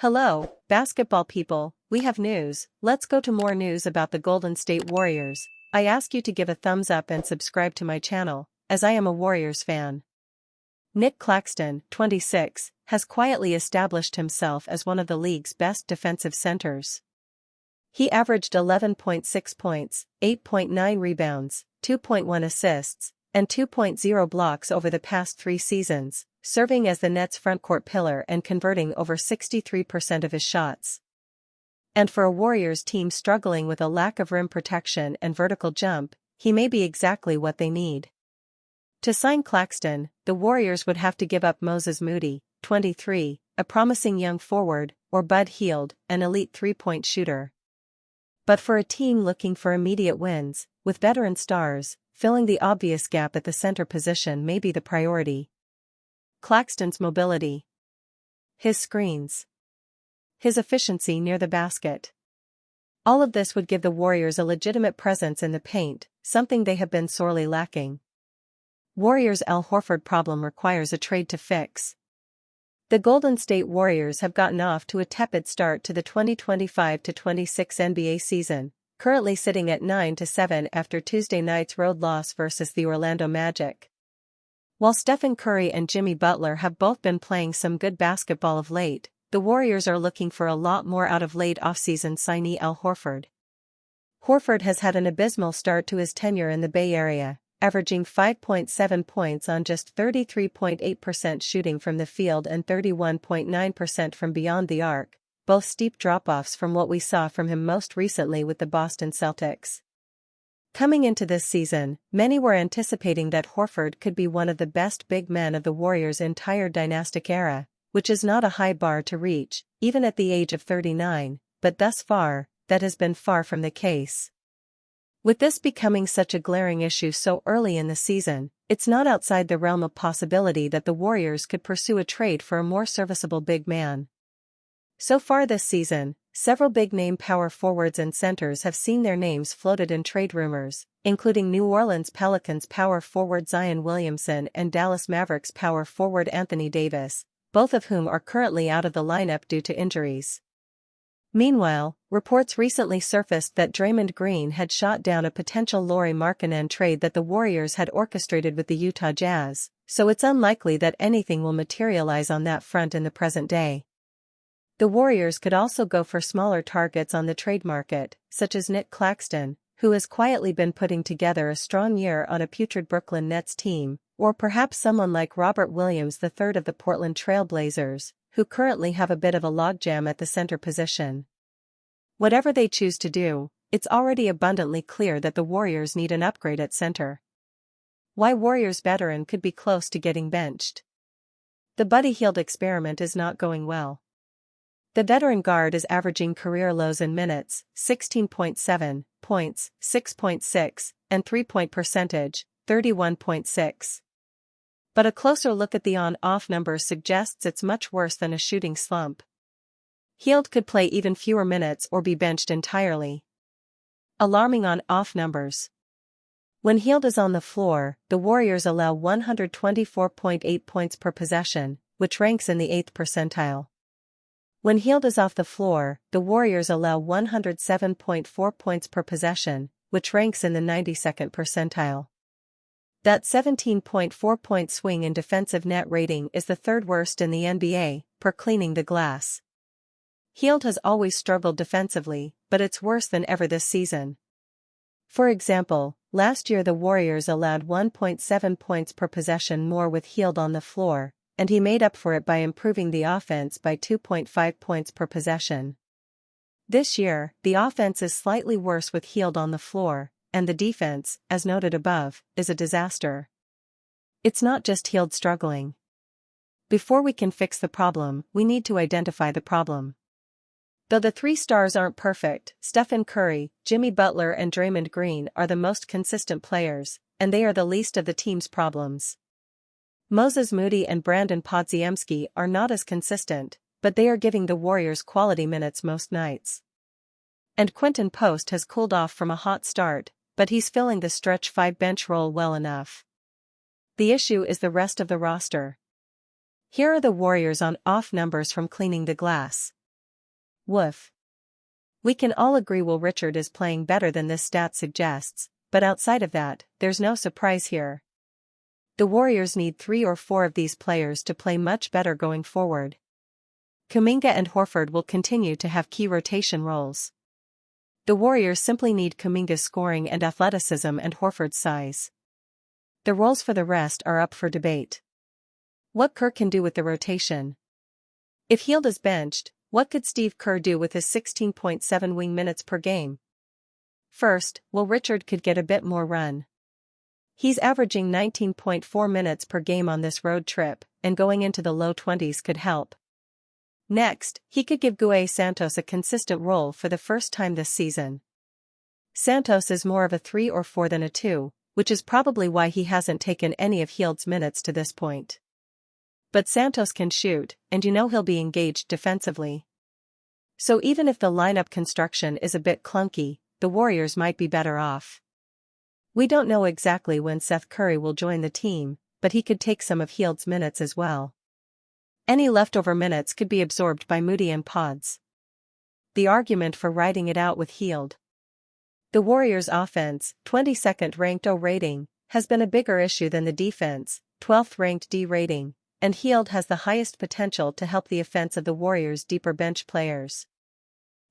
Hello, basketball people, we have news. Let's go to more news about the Golden State Warriors. I ask you to give a thumbs up and subscribe to my channel, as I am a Warriors fan. Nick Claxton, 26, has quietly established himself as one of the league's best defensive centers. He averaged 11.6 points, 8.9 rebounds, 2.1 assists, and 2.0 blocks over the past 3 seasons, serving as the Nets' frontcourt pillar and converting over 63% of his shots. And for a Warriors team struggling with a lack of rim protection and vertical jump, he may be exactly what they need. To sign Claxton, the Warriors would have to give up Moses Moody, 23, a promising young forward, or Bud Hield, an elite three-point shooter. But for a team looking for immediate wins, with veteran stars, filling the obvious gap at the center position may be the priority. Claxton's mobility, his screens, his efficiency near the basket. All of this would give the Warriors a legitimate presence in the paint, something they have been sorely lacking. Warriors' Al Horford problem requires a trade to fix. The Golden State Warriors have gotten off to a tepid start to the 2025-26 NBA season, currently sitting at 9-7 after Tuesday night's road loss versus the Orlando Magic. While Stephen Curry and Jimmy Butler have both been playing some good basketball of late, the Warriors are looking for a lot more out of late offseason signee Al Horford. Horford has had an abysmal start to his tenure in the Bay Area, averaging 5.7 points on just 33.8% shooting from the field and 31.9% from beyond the arc, both steep drop-offs from what we saw from him most recently with the Boston Celtics. Coming into this season, many were anticipating that Horford could be one of the best big men of the Warriors' entire dynastic era, which is not a high bar to reach, even at the age of 39, but thus far, that has been far from the case. With this becoming such a glaring issue so early in the season, it's not outside the realm of possibility that the Warriors could pursue a trade for a more serviceable big man. So far this season, several big-name power forwards and centers have seen their names floated in trade rumors, including New Orleans Pelicans power forward Zion Williamson and Dallas Mavericks power forward Anthony Davis, both of whom are currently out of the lineup due to injuries. Meanwhile, reports recently surfaced that Draymond Green had shot down a potential Lauri Markkanen trade that the Warriors had orchestrated with the Utah Jazz, so it's unlikely that anything will materialize on that front in the present day. The Warriors could also go for smaller targets on the trade market, such as Nick Claxton, who has quietly been putting together a strong year on a putrid Brooklyn Nets team, or perhaps someone like Robert Williams III of the Portland Trail Blazers, who currently have a bit of a logjam at the center position. Whatever they choose to do, it's already abundantly clear that the Warriors need an upgrade at center. Why Warriors veteran could be close to getting benched. The Buddy Hield experiment is not going well. The veteran guard is averaging career lows in minutes, 16.7, points, 6.6, and 3-point percentage, 31.6. But a closer look at the on-off numbers suggests it's much worse than a shooting slump. Hield could play even fewer minutes or be benched entirely. Alarming on-off numbers. When Hield is on the floor, the Warriors allow 124.8 points per possession, which ranks in the 8th percentile. When Hield is off the floor, the Warriors allow 107.4 points per possession, which ranks in the 92nd percentile. That 17.4-point swing in defensive net rating is the third worst in the NBA, per Cleaning the Glass. Hield has always struggled defensively, but it's worse than ever this season. For example, last year the Warriors allowed 1.7 points per possession more with Hield on the floor, and he made up for it by improving the offense by 2.5 points per possession. This year, the offense is slightly worse with Hield on the floor, and the defense, as noted above, is a disaster. It's not just Hield struggling. Before we can fix the problem, we need to identify the problem. Though the three stars aren't perfect, Stephen Curry, Jimmy Butler and Draymond Green are the most consistent players, and they are the least of the team's problems. Moses Moody and Brandon Podziemski are not as consistent, but they are giving the Warriors quality minutes most nights. And Quentin Post has cooled off from a hot start, but he's filling the stretch 5 bench role well enough. The issue is the rest of the roster. Here are the Warriors on-off numbers from Cleaning the Glass. Woof. We can all agree Will Richard is playing better than this stat suggests, but outside of that, there's no surprise here. The Warriors need 3 or 4 of these players to play much better going forward. Kuminga and Horford will continue to have key rotation roles. The Warriors simply need Kuminga's scoring and athleticism and Horford's size. The roles for the rest are up for debate. What Kerr can do with the rotation. If Hield is benched, what could Steve Kerr do with his 16.7 wing minutes per game? First, Will Richard could get a bit more run. He's averaging 19.4 minutes per game on this road trip, and going into the low 20s could help. Next, he could give Gueye Santos a consistent role for the first time this season. Santos is more of a 3 or 4 than a 2, which is probably why he hasn't taken any of Hield's minutes to this point. But Santos can shoot, and you know he'll be engaged defensively. So even if the lineup construction is a bit clunky, the Warriors might be better off. We don't know exactly when Seth Curry will join the team, but he could take some of Hield's minutes as well. Any leftover minutes could be absorbed by Moody and Pods. The argument for riding it out with Hield. The Warriors' offense, 22nd ranked O rating, has been a bigger issue than the defense, 12th ranked D rating, and Hield has the highest potential to help the offense of the Warriors' deeper bench players.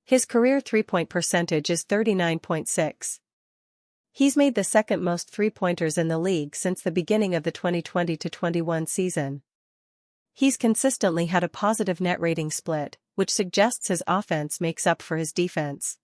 His career three-point percentage is 39.6. He's made the second most three-pointers in the league since the beginning of the 2020-21 season. He's consistently had a positive net rating split, which suggests his offense makes up for his defense.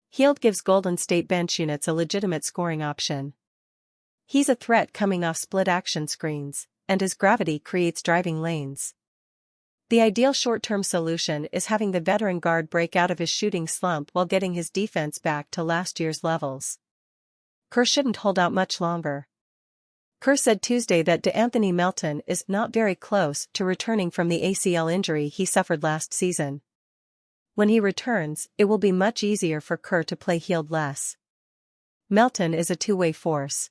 Hield gives Golden State bench units a legitimate scoring option. He's a threat coming off split-action screens, and his gravity creates driving lanes. The ideal short-term solution is having the veteran guard break out of his shooting slump while getting his defense back to last year's levels. Kerr shouldn't hold out much longer. Kerr said Tuesday that DeAnthony Melton is not very close to returning from the ACL injury he suffered last season. When he returns, it will be much easier for Kerr to play Hield less. Melton is a two-way force.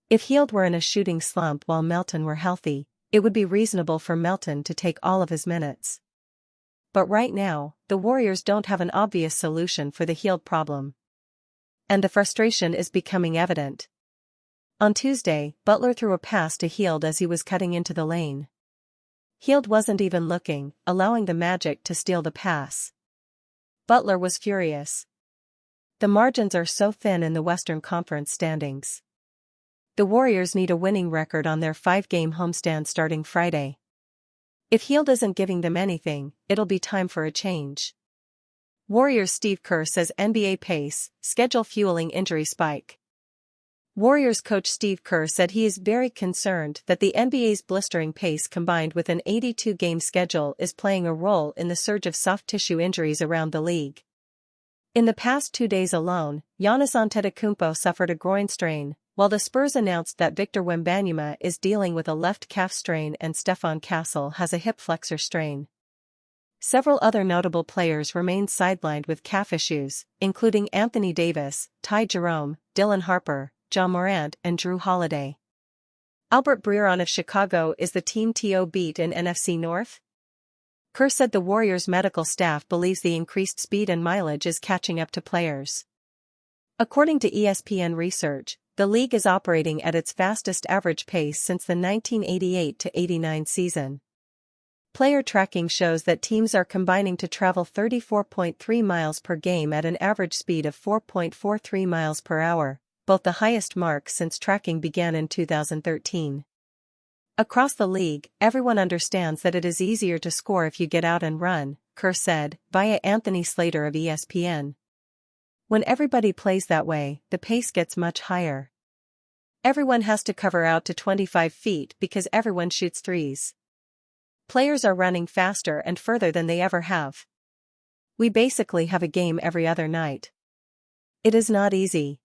If Hield were in a shooting slump while Melton were healthy, it would be reasonable for Melton to take all of his minutes. But right now, the Warriors don't have an obvious solution for the Hield problem. And the frustration is becoming evident. On Tuesday, Butler threw a pass to Hield as he was cutting into the lane. Hield wasn't even looking, allowing the Magic to steal the pass. Butler was furious. The margins are so thin in the Western Conference standings. The Warriors need a winning record on their 5-game homestand starting Friday. If Hield isn't giving them anything, it'll be time for a change. Warriors' Steve Kerr says NBA pace, schedule fueling injury spike. Warriors coach Steve Kerr said he is very concerned that the NBA's blistering pace combined with an 82-game schedule is playing a role in the surge of soft tissue injuries around the league. In the past 2 days alone, Giannis Antetokounmpo suffered a groin strain, while the Spurs announced that Victor Wembanyama is dealing with a left calf strain and Stephon Castle has a hip flexor strain. Several other notable players remain sidelined with calf issues, including Anthony Davis, Ty Jerome, Dylan Harper, John Morant and Drew Holiday. Albert Breer of Chicago is the team to beat in NFC North? Kerr said the Warriors' medical staff believes the increased speed and mileage is catching up to players. According to ESPN research, the league is operating at its fastest average pace since the 1988-89 season. Player tracking shows that teams are combining to travel 34.3 miles per game at an average speed of 4.43 miles per hour, both the highest mark since tracking began in 2013. Across the league, everyone understands that it is easier to score if you get out and run, Kerr said, via Anthony Slater of ESPN. When everybody plays that way, the pace gets much higher. Everyone has to cover out to 25 feet because everyone shoots threes. Players are running faster and further than they ever have. We basically have a game every other night. It is not easy.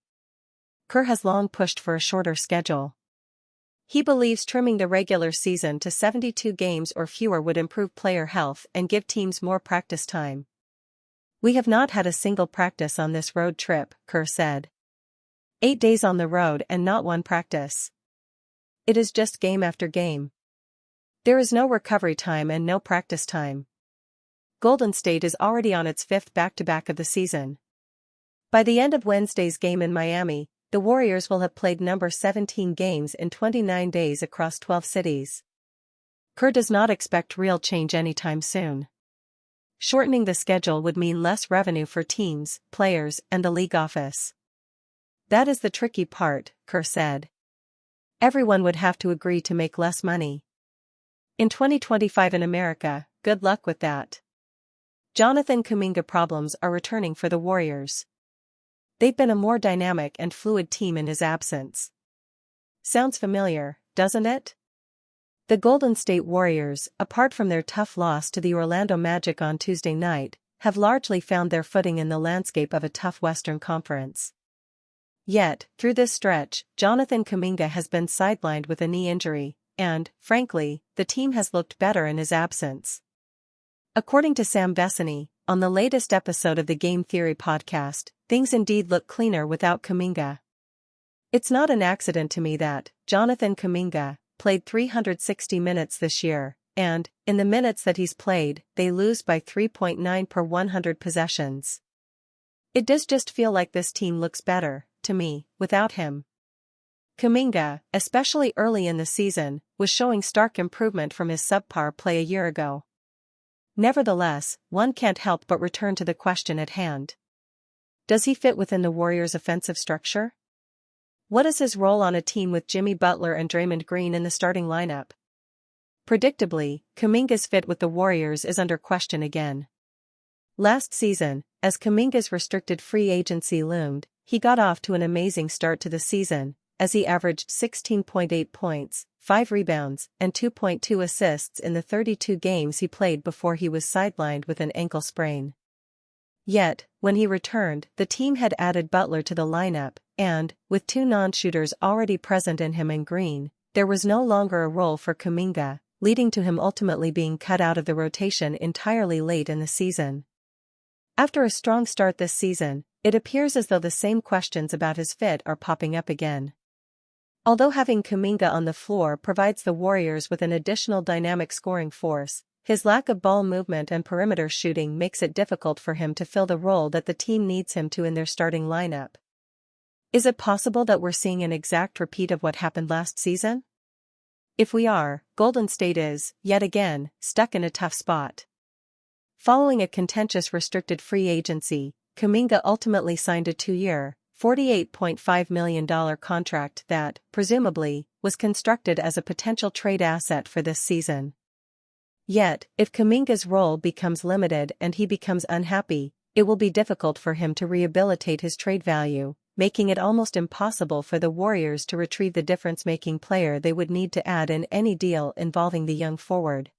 Kerr has long pushed for a shorter schedule. He believes trimming the regular season to 72 games or fewer would improve player health and give teams more practice time. We have not had a single practice on this road trip, Kerr said. 8 days on the road and not one practice. It is just game after game. There is no recovery time and no practice time. Golden State is already on its fifth back-to-back of the season. By the end of Wednesday's game in Miami, the Warriors will have played number 17 games in 29 days across 12 cities. Kerr does not expect real change anytime soon. Shortening the schedule would mean less revenue for teams, players, and the league office. That is the tricky part, Kerr said. Everyone would have to agree to make less money. In 2025 in America, good luck with that. Jonathan Kuminga problems are returning for the Warriors. They've been a more dynamic and fluid team in his absence. Sounds familiar, doesn't it? The Golden State Warriors, apart from their tough loss to the Orlando Magic on Tuesday night, have largely found their footing in the landscape of a tough Western Conference. Yet, through this stretch, Jonathan Kuminga has been sidelined with a knee injury, and, frankly, the team has looked better in his absence. According to Sam Vecenie, on the latest episode of the Game Theory podcast, things indeed look cleaner without Kuminga. It's not an accident to me that Jonathan Kuminga played 360 minutes this year, and, in the minutes that he's played, they lose by 3.9 per 100 possessions. It does just feel like this team looks better, to me, without him. Kuminga, especially early in the season, was showing stark improvement from his subpar play a year ago. Nevertheless, one can't help but return to the question at hand. Does he fit within the Warriors' offensive structure? What is his role on a team with Jimmy Butler and Draymond Green in the starting lineup? Predictably, Kuminga's fit with the Warriors is under question again. Last season, as Kuminga's restricted free agency loomed, he got off to an amazing start to the season, as he averaged 16.8 points, 5 rebounds, and 2.2 assists in the 32 games he played before he was sidelined with an ankle sprain. Yet, when he returned, the team had added Butler to the lineup, and, with two non-shooters already present in him and Green, there was no longer a role for Kuminga, leading to him ultimately being cut out of the rotation entirely late in the season. After a strong start this season, it appears as though the same questions about his fit are popping up again. Although having Kuminga on the floor provides the Warriors with an additional dynamic scoring force, his lack of ball movement and perimeter shooting makes it difficult for him to fill the role that the team needs him to in their starting lineup. Is it possible that we're seeing an exact repeat of what happened last season? If we are, Golden State is, yet again, stuck in a tough spot. Following a contentious restricted free agency, Kuminga ultimately signed a 2-year, $48.5 million contract that, presumably, was constructed as a potential trade asset for this season. Yet, if Kuminga's role becomes limited and he becomes unhappy, it will be difficult for him to rehabilitate his trade value, making it almost impossible for the Warriors to retrieve the difference-making player they would need to add in any deal involving the young forward.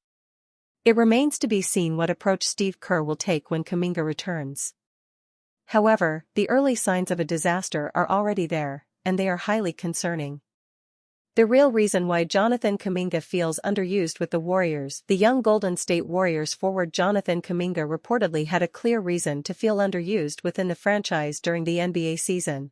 It remains to be seen what approach Steve Kerr will take when Kuminga returns. However, the early signs of a disaster are already there, and they are highly concerning. The real reason why Jonathan Kuminga feels underused with the Warriors, the young Golden State Warriors forward Jonathan Kuminga reportedly had a clear reason to feel underused within the franchise during the NBA season.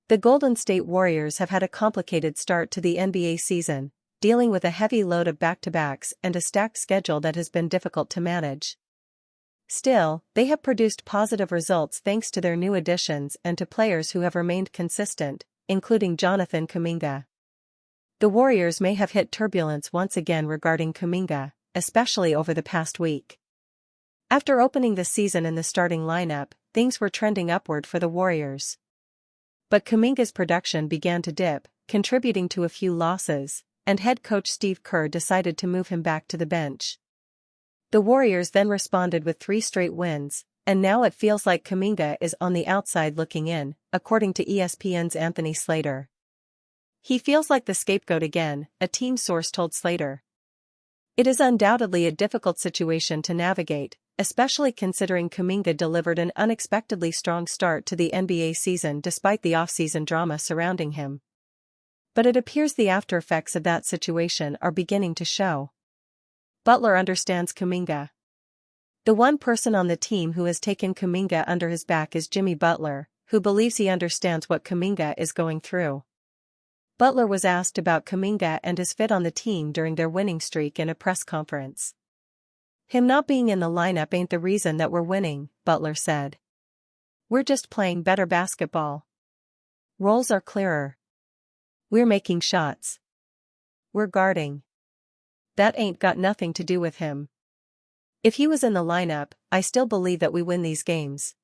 The Golden State Warriors have had a complicated start to the NBA season, dealing with a heavy load of back-to-backs and a stacked schedule that has been difficult to manage. Still, they have produced positive results thanks to their new additions and to players who have remained consistent, including Jonathan Kuminga. The Warriors may have hit turbulence once again regarding Kuminga, especially over the past week. After opening the season in the starting lineup, things were trending upward for the Warriors. But Kuminga's production began to dip, contributing to a few losses, and head coach Steve Kerr decided to move him back to the bench. The Warriors then responded with 3 straight wins, and now it feels like Kuminga is on the outside looking in, according to ESPN's Anthony Slater. He feels like the scapegoat again, a team source told Slater. It is undoubtedly a difficult situation to navigate, especially considering Kuminga delivered an unexpectedly strong start to the NBA season despite the off-season drama surrounding him. But it appears the after-effects of that situation are beginning to show. Butler understands Kuminga. The one person on the team who has taken Kuminga under his back is Jimmy Butler, who believes he understands what Kuminga is going through. Butler was asked about Kuminga and his fit on the team during their winning streak in a press conference. Him not being in the lineup ain't the reason that we're winning, Butler said. We're just playing better basketball. Roles are clearer. We're making shots. We're guarding. That ain't got nothing to do with him. If he was in the lineup, I still believe that we win these games.